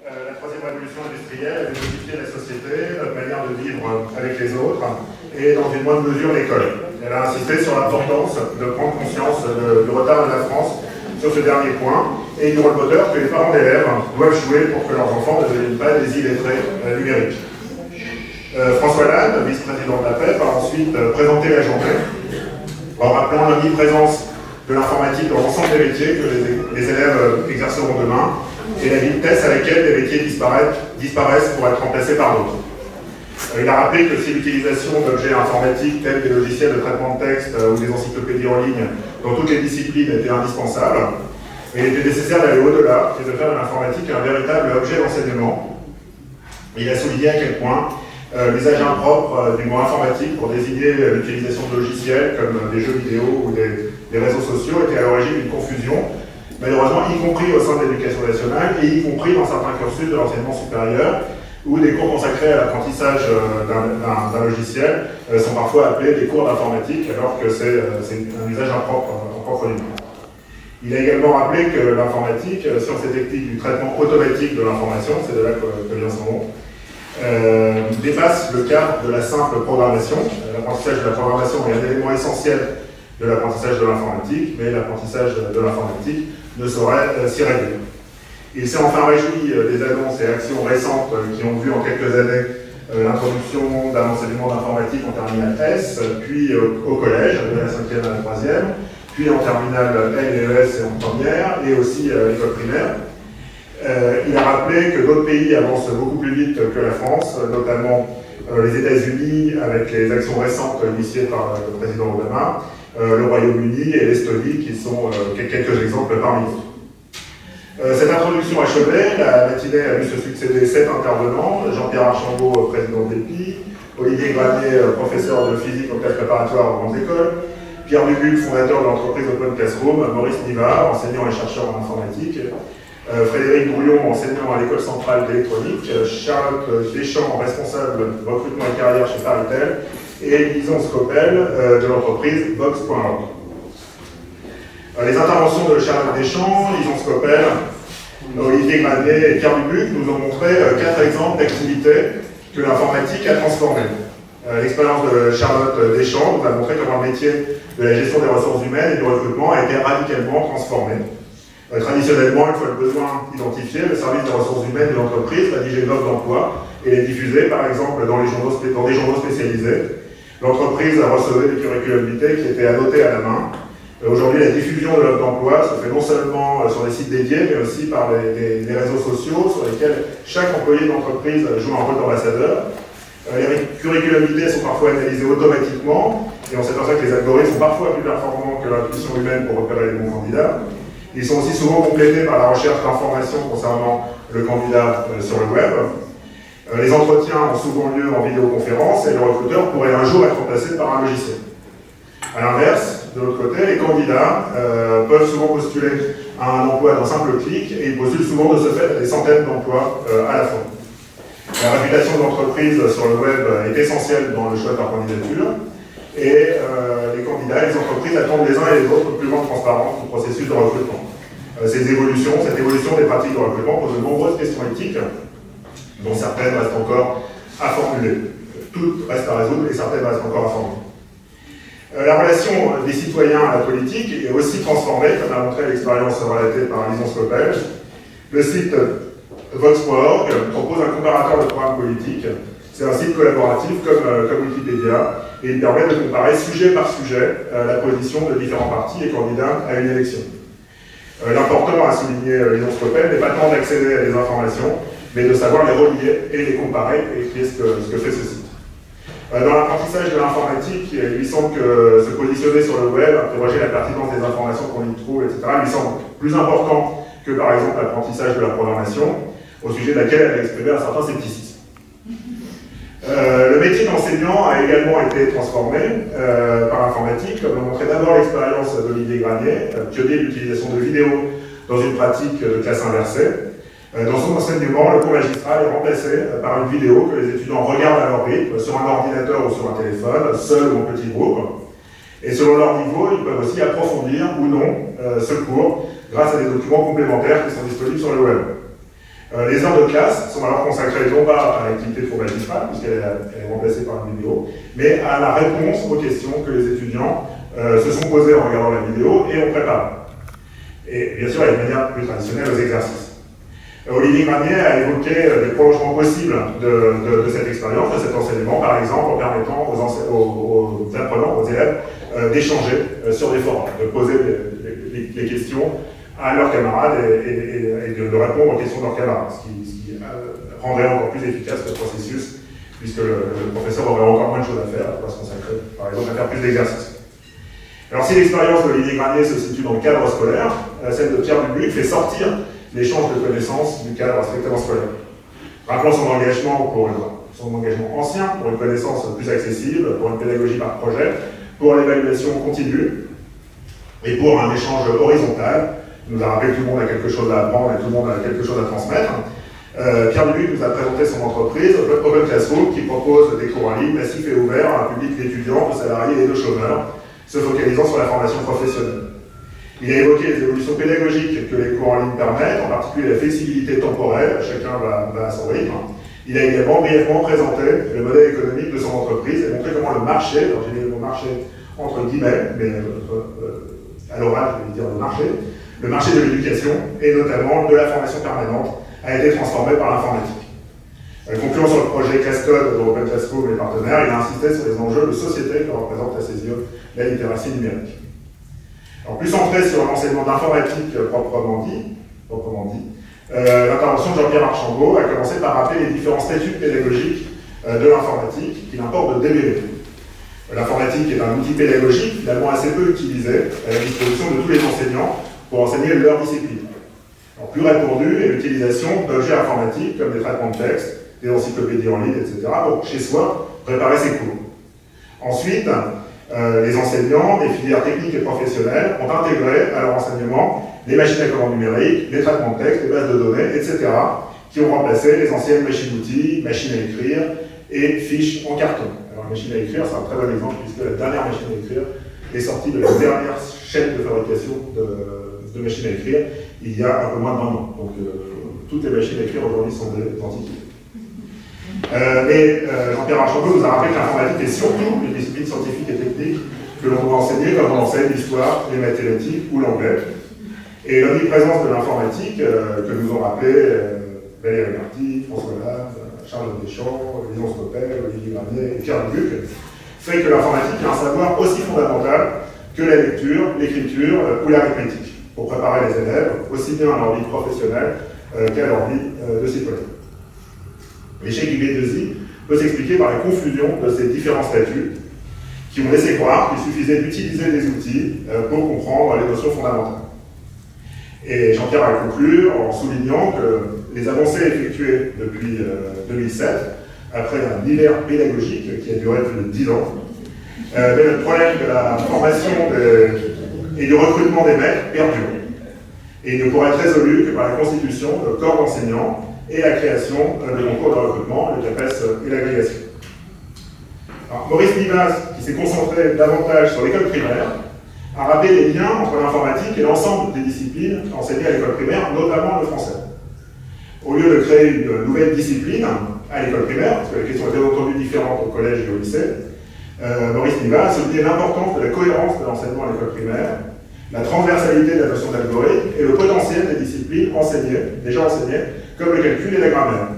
La troisième révolution industrielle a modifié la société, notre manière de vivre avec les autres et dans une moindre mesure l'école. Elle a insisté sur l'importance de prendre conscience du retard de la France sur ce dernier point et du rôle moteur que les parents d'élèves doivent jouer pour que leurs enfants ne deviennent pas des illettrés numériques. François Lannes, vice-président de la PEP, a ensuite présenté la journée en rappelant l'omniprésence de l'informatique dans l'ensemble des métiers que les élèves exerceront demain et la vitesse à laquelle des métiers disparaissent pour être remplacés par d'autres. Il a rappelé que si l'utilisation d'objets informatiques tels que des logiciels de traitement de texte ou des encyclopédies en ligne dans toutes les disciplines était indispensable, il était nécessaire d'aller au-delà et de faire de l'informatique un véritable objet d'enseignement. Il a souligné à quel point l'usage impropre du mot informatique pour désigner l'utilisation de logiciels comme des jeux vidéo ou des réseaux sociaux était à l'origine d'une confusion, malheureusement y compris au sein de l'éducation nationale et y compris dans certains cursus de l'enseignement supérieur où des cours consacrés à l'apprentissage d'un logiciel sont parfois appelés des cours d'informatique alors que c'est un usage impropre du mot. Il a également rappelé que l'informatique, science et technique du traitement automatique de l'information, c'est de là que vient son nom, dépasse le cadre de la simple programmation. L'apprentissage de la programmation est un élément essentiel de l'apprentissage de l'informatique, mais l'apprentissage de l'informatique ne saurait s'y réduire. Il s'est enfin réjoui des annonces et actions récentes qui ont vu en quelques années l'introduction d'un enseignement d'informatique en terminale S, puis au collège, de la 5e à la 3e, puis en terminale L et ES et en première, et aussi à l'école primaire. Il a rappelé que d'autres pays avancent beaucoup plus vite que la France, notamment les États-Unis avec les actions récentes initiées par le président Obama, le Royaume-Uni et l'Estonie qui sont quelques exemples parmi d'autres. Cette introduction achevée, la matinée a vu se succéder 7 intervenants, Jean-Pierre Archambault, président de l'EPI, Olivier Granier, professeur de physique en classe préparatoire aux grandes écoles, Pierre Dubuc, fondateur de l'entreprise Open Classroom, Maurice Nivard, enseignant et chercheur en informatique, Frédéric Brouillon, enseignant à l'école centrale d'électronique, Charlotte Deschamps, responsable de recrutement et carrière chez Paritel, et Lison Scopel de l'entreprise Box.org. Les interventions de Charlotte Deschamps, Lison Scopel, Olivier Granier et Pierre Dubuc nous ont montré 4 exemples d'activités que l'informatique a transformées. L'expérience de Charlotte Deschamps nous a montré comment le métier de la gestion des ressources humaines et du recrutement a été radicalement transformé. Traditionnellement, une fois le besoin identifié, le service des ressources humaines de l'entreprise rédigeait une offre d'emploi et les diffusait, par exemple, dans des journaux spécialisés. L'entreprise recevait des curriculum vitae qui étaient annotés à la main. Aujourd'hui, la diffusion de l'offre d'emploi se fait non seulement sur des sites dédiés, mais aussi par les réseaux sociaux sur lesquels chaque employé de l'entreprise joue un rôle d'ambassadeur. Les curriculum vitae sont parfois analysés automatiquement et on s'aperçoit que les algorithmes sont parfois plus performants que l'intuition humaine pour repérer les bons candidats. Ils sont aussi souvent complétés par la recherche d'informations concernant le candidat sur le web. Les entretiens ont souvent lieu en vidéoconférence et le recruteur pourrait un jour être remplacé par un logiciel. A l'inverse, de l'autre côté, les candidats peuvent souvent postuler à un emploi d'un simple clic et ils postulent souvent de ce fait à des centaines d'emplois à la fois. La réputation de l'entreprise sur le web est essentielle dans le choix de leur candidature et les candidats et les entreprises attendent les uns et les autres une plus grande transparence du processus de recrutement. Cette évolution des pratiques de recrutement pose de nombreuses questions éthiques, dont certaines restent encore à formuler. Toutes restent à résoudre et certaines restent encore à formuler. La relation des citoyens à la politique est aussi transformée, comme l'a montré l'expérience relatée par Lison Scopel. Le site Vox.org propose un comparateur de programmes politiques. C'est un site collaboratif comme Wikipédia et il permet de comparer sujet par sujet la position de différents partis et candidats à une élection. L'important à souligner Lison Scopel n'est pas tant d'accéder à des informations, mais de savoir les relier et les comparer et qui est ce que fait ce site. Dans l'apprentissage de l'informatique, il lui semble que se positionner sur le web, interroger la pertinence des informations qu'on y trouve, etc., lui semble plus important que par exemple l'apprentissage de la programmation, au sujet de laquelle elle a exprimé un certain scepticisme. Le métier d'enseignant a également été transformé par l'informatique, comme l'a montré d'abord l'expérience d'Olivier Granier, pionnier de l'utilisation de vidéos dans une pratique de classe inversée. Dans son enseignement, le cours magistral est remplacé par une vidéo que les étudiants regardent à leur rythme, sur un ordinateur ou sur un téléphone, seul ou en petit groupe. Et selon leur niveau, ils peuvent aussi approfondir ou non ce cours grâce à des documents complémentaires qui sont disponibles sur le web. Les heures de classe sont alors consacrées non pas à l'activité de formatisme, puisqu'elle est remplacée par une vidéo, mais à la réponse aux questions que les étudiants se sont posées en regardant la vidéo et ont préparé. Et bien sûr, il y a une manière plus traditionnelle aux exercices. Olivier Granier a évoqué des prolongements possibles de cette expérience, de cet enseignement, par exemple en permettant aux apprenants, aux élèves, d'échanger sur des forums, de poser les questions à leurs camarades et de répondre aux questions de leurs camarades, ce qui rendrait encore plus efficace le processus, puisque le professeur aurait encore moins de choses à faire, pour se consacrer, par exemple, à faire plus d'exercices. Alors si l'expérience d'Olivier Granier se situe dans le cadre scolaire, celle de Pierre Dubuc fait sortir l'échange de connaissances du cadre strictement scolaire. Rappelons son engagement ancien pour une connaissance plus accessible, pour une pédagogie par projet, pour l'évaluation continue et pour un échange horizontal. Il nous a rappelé que tout le monde a quelque chose à apprendre et tout le monde a quelque chose à transmettre. Pierre Dubuc nous a présenté son entreprise, Open Classroom, qui propose des cours en ligne massifs et ouverts à un public d'étudiants, de salariés et de chômeurs, se focalisant sur la formation professionnelle. Il a évoqué les évolutions pédagogiques que les cours en ligne permettent, en particulier la flexibilité temporelle, chacun va à son rythme. Il a également brièvement présenté le modèle économique de son entreprise et montré comment le marché, alors j'ai mis le mot marché entre guillemets, mais à l'oral je vais dire le marché de l'éducation et notamment de la formation permanente a été transformé par l'informatique. Concluant sur le projet Cascode de Open Classroom et les partenaires, il a insisté sur les enjeux de société que représente à ses yeux la littératie numérique. Alors, plus centré sur l'enseignement d'informatique proprement dit, l'intervention de Jean-Pierre Archambault a commencé par rappeler les différents statuts pédagogiques de l'informatique qu'il importe de démêler. L'informatique est un outil pédagogique finalement assez peu utilisé à la disposition de tous les enseignants pour enseigner leur discipline. Alors, plus répandue est l'utilisation d'objets informatiques comme des traitements de texte, des encyclopédies en ligne, etc. pour chez soi préparer ses cours. Ensuite, les enseignants des filières techniques et professionnelles ont intégré à leur enseignement les machines à commande numérique, les traitements de texte, les bases de données, etc., qui ont remplacé les anciennes machines-outils, machines à écrire et fiches en carton. Alors, la machine à écrire, c'est un très bon exemple, puisque la dernière machine à écrire est sortie de la dernière chaîne de fabrication de machines à écrire il y a un peu moins d'1 an. Donc, toutes les machines à écrire aujourd'hui sont des antiquités. Jean-Pierre Archambault nous a rappelé que l'informatique est surtout une discipline scientifique et technique que l'on doit enseigner comme on enseigne l'histoire, les mathématiques ou l'anglais. Et l'omniprésence de l'informatique, que nous ont rappelé Valérie Marty, François Lave, Charles Deschamps, Léon Scopel, Olivier Granier et Pierre Dubuc, fait que l'informatique est un savoir aussi fondamental que la lecture, l'écriture ou l'arithmétique, pour préparer les élèves aussi bien à leur vie professionnelle qu'à leur vie de citoyen. L'échec du B2I peut s'expliquer par la confusion de ces différents statuts qui ont laissé croire qu'il suffisait d'utiliser des outils pour comprendre les notions fondamentales. Et Jean-Pierre a conclu en soulignant que les avancées effectuées depuis 2007, après un hiver pédagogique qui a duré plus de 10 ans, mais le problème de la formation et du recrutement des maîtres perdure. Et il ne pourrait être résolu que par la constitution de corps d'enseignants et la création de concours de recrutement, le CAPES et l'agrégation. Maurice Nivas, qui s'est concentré davantage sur l'école primaire, a rappelé les liens entre l'informatique et l'ensemble des disciplines enseignées à l'école primaire, notamment le français. Au lieu de créer une nouvelle discipline à l'école primaire, parce que les questions étaient entendu différentes au collège et au lycée, Maurice Nivas a souligné l'importance de la cohérence de l'enseignement à l'école primaire, la transversalité de la notion d'algorithme et le potentiel des disciplines déjà enseignées, comme le calcul et la grammaire.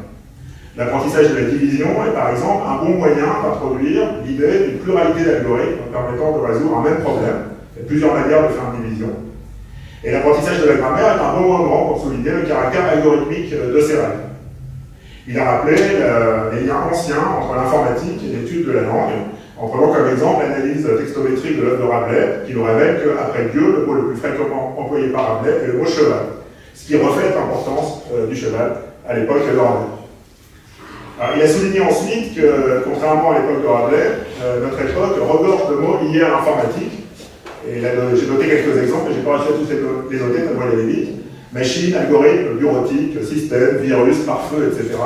L'apprentissage de la division est par exemple un bon moyen d'introduire l'idée d'une pluralité d'algorithmes permettant de résoudre un même problème. Il y a plusieurs manières de faire une division. Et l'apprentissage de la grammaire est un bon moment pour souligner le caractère algorithmique de ces règles. Il a rappelé les liens anciens entre l'informatique et l'étude de la langue, en prenant comme exemple l'analyse textométrique de l'œuvre de Rabelais, qui nous révèle qu'après Dieu, le mot le plus fréquemment employé par Rabelais est le mot cheval, ce qui reflète l'importance du cheval à l'époque de Rabelais. Alors, il a souligné ensuite que, contrairement à l'époque de Rabelais, notre époque regorge de mots liés à l'informatique. Et là, j'ai noté quelques exemples, mais je n'ai pas réussi à tous les noter, tellement il y avait vite. Machine, algorithme, bureautique, système, virus, pare-feu, etc.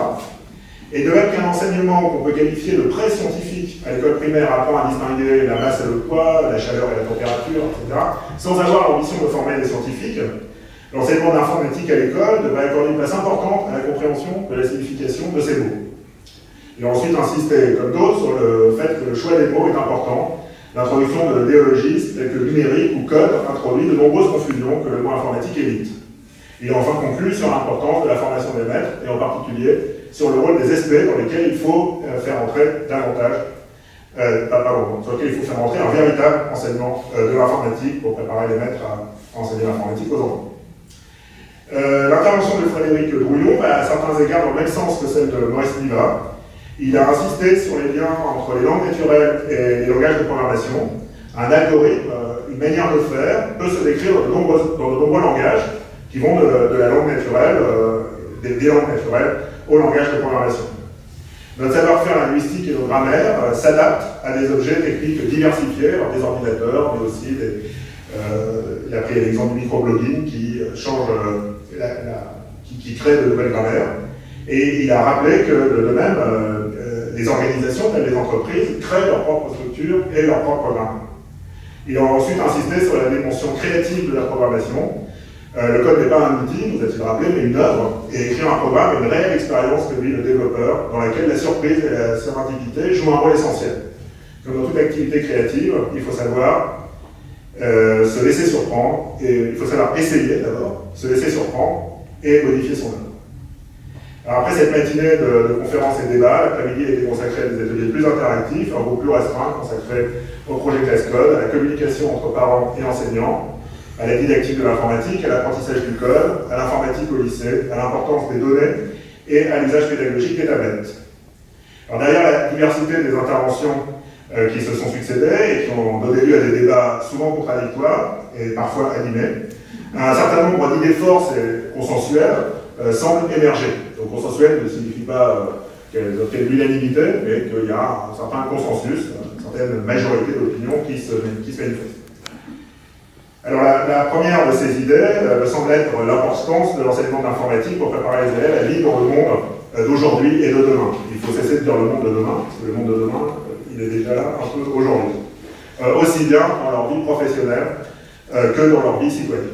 Et de même qu'un enseignement qu'on peut qualifier de pré-scientifique à l'école primaire apprend à distinguer la masse et le poids, la chaleur et la température, etc., sans avoir l'ambition de former des scientifiques, L'enseignement de l'informatique à l'école devrait accorder une place importante à la compréhension de la signification de ces mots. Et ensuite insister, comme d'autres, sur le fait que le choix des mots est important. L'introduction de néologismes tels que numérique ou code introduit de nombreuses confusions que le mot informatique évite. Il est enfin conclu sur l'importance de la formation des maîtres, et en particulier sur le rôle des SP dans lesquels il faut faire entrer davantage, sur lesquels il faut faire entrer un véritable enseignement de l'informatique pour préparer les maîtres à enseigner l'informatique aux enfants. L'intervention de Frédéric Drouillon va à certains égards dans le même sens que celle de Maurice Niva. Il a insisté sur les liens entre les langues naturelles et les langages de programmation. Un algorithme, une manière de faire, peut se décrire dans de nombreux langages qui vont de la langue naturelle, des langues naturelles, au langage de programmation. Notre savoir-faire linguistique et nos grammaires s'adaptent à des objets techniques diversifiés, alors des ordinateurs, mais aussi il a pris l'exemple du microblogging qui change, qui crée de nouvelles grammaires. Et il a rappelé que de même, les organisations, telles les entreprises, créent leur propre structure et leur propre grammaire. Il a ensuite insisté sur la dimension créative de la programmation. Le code n'est pas un outil, nous a-t-il rappelé, mais une œuvre, et écrire un programme est une réelle expérience que vit le développeur, dans laquelle la surprise et la serendipité jouent un rôle essentiel. Comme dans toute activité créative, il faut savoir se laisser surprendre, et il faut savoir essayer d'abord, se laisser surprendre et modifier son œuvre. Alors après cette matinée de conférences et débats, l'après-midi a été consacré à des ateliers plus interactifs, un groupe plus restreint consacré au projet ClassCode, à la communication entre parents et enseignants, à la didactique de l'informatique, à l'apprentissage du code, à l'informatique au lycée, à l'importance des données et à l'usage pédagogique des tablettes. Alors derrière la diversité des interventions qui se sont succédées et qui ont donné lieu à des débats souvent contradictoires et parfois animés, un certain nombre d'idées forces et consensuelles semblent émerger. Donc consensuel ne signifie pas qu'il y a une unanimité, mais qu'il y a un certain consensus, une certaine majorité d'opinions qui se manifeste. Alors la première de ces idées me semble être l'importance de l'enseignement de l'informatique pour préparer les élèves à vivre dans le monde d'aujourd'hui et de demain. Il faut cesser de dire le monde de demain, parce que le monde de demain, il est déjà là un peu aujourd'hui. Aussi bien dans leur vie professionnelle que dans leur vie citoyenne.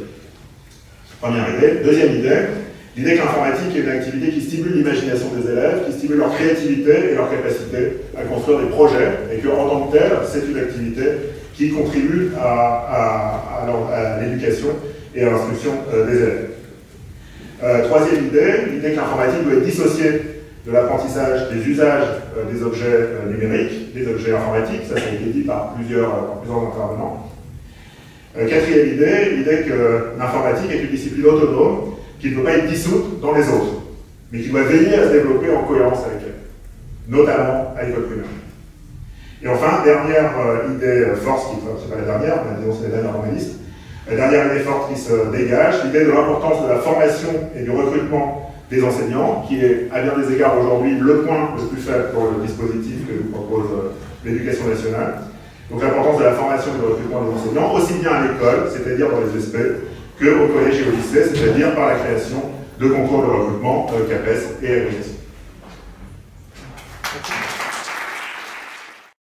Première idée. Deuxième idée, l'idée que l'informatique est une activité qui stimule l'imagination des élèves, qui stimule leur créativité et leur capacité à construire des projets, et qu'en tant que telle, c'est une activité qui contribue à l'éducation et à l'instruction des élèves. Troisième idée, l'idée que l'informatique doit être dissociée de l'apprentissage des usages des objets numériques, des objets informatiques, ça a été dit par plusieurs intervenants. Quatrième idée, l'idée que l'informatique est une discipline autonome qui ne peut pas être dissoute dans les autres, mais qui doit veiller à se développer en cohérence avec elle, notamment à l'école primaire. Et enfin, dernière idée force, c'est pas la dernière, mais disons c'est la dernière romaniste, la dernière idée forte qui se dégage, l'idée de l'importance de la formation et du recrutement des enseignants, qui est à bien des égards aujourd'hui le point le plus faible pour le dispositif que nous propose l'éducation nationale. Donc l'importance de la formation et du recrutement des enseignants, aussi bien à l'école, c'est-à-dire dans les SP, qu'au collège et au lycée, c'est-à-dire par la création de concours de recrutement, CAPES et agrégation.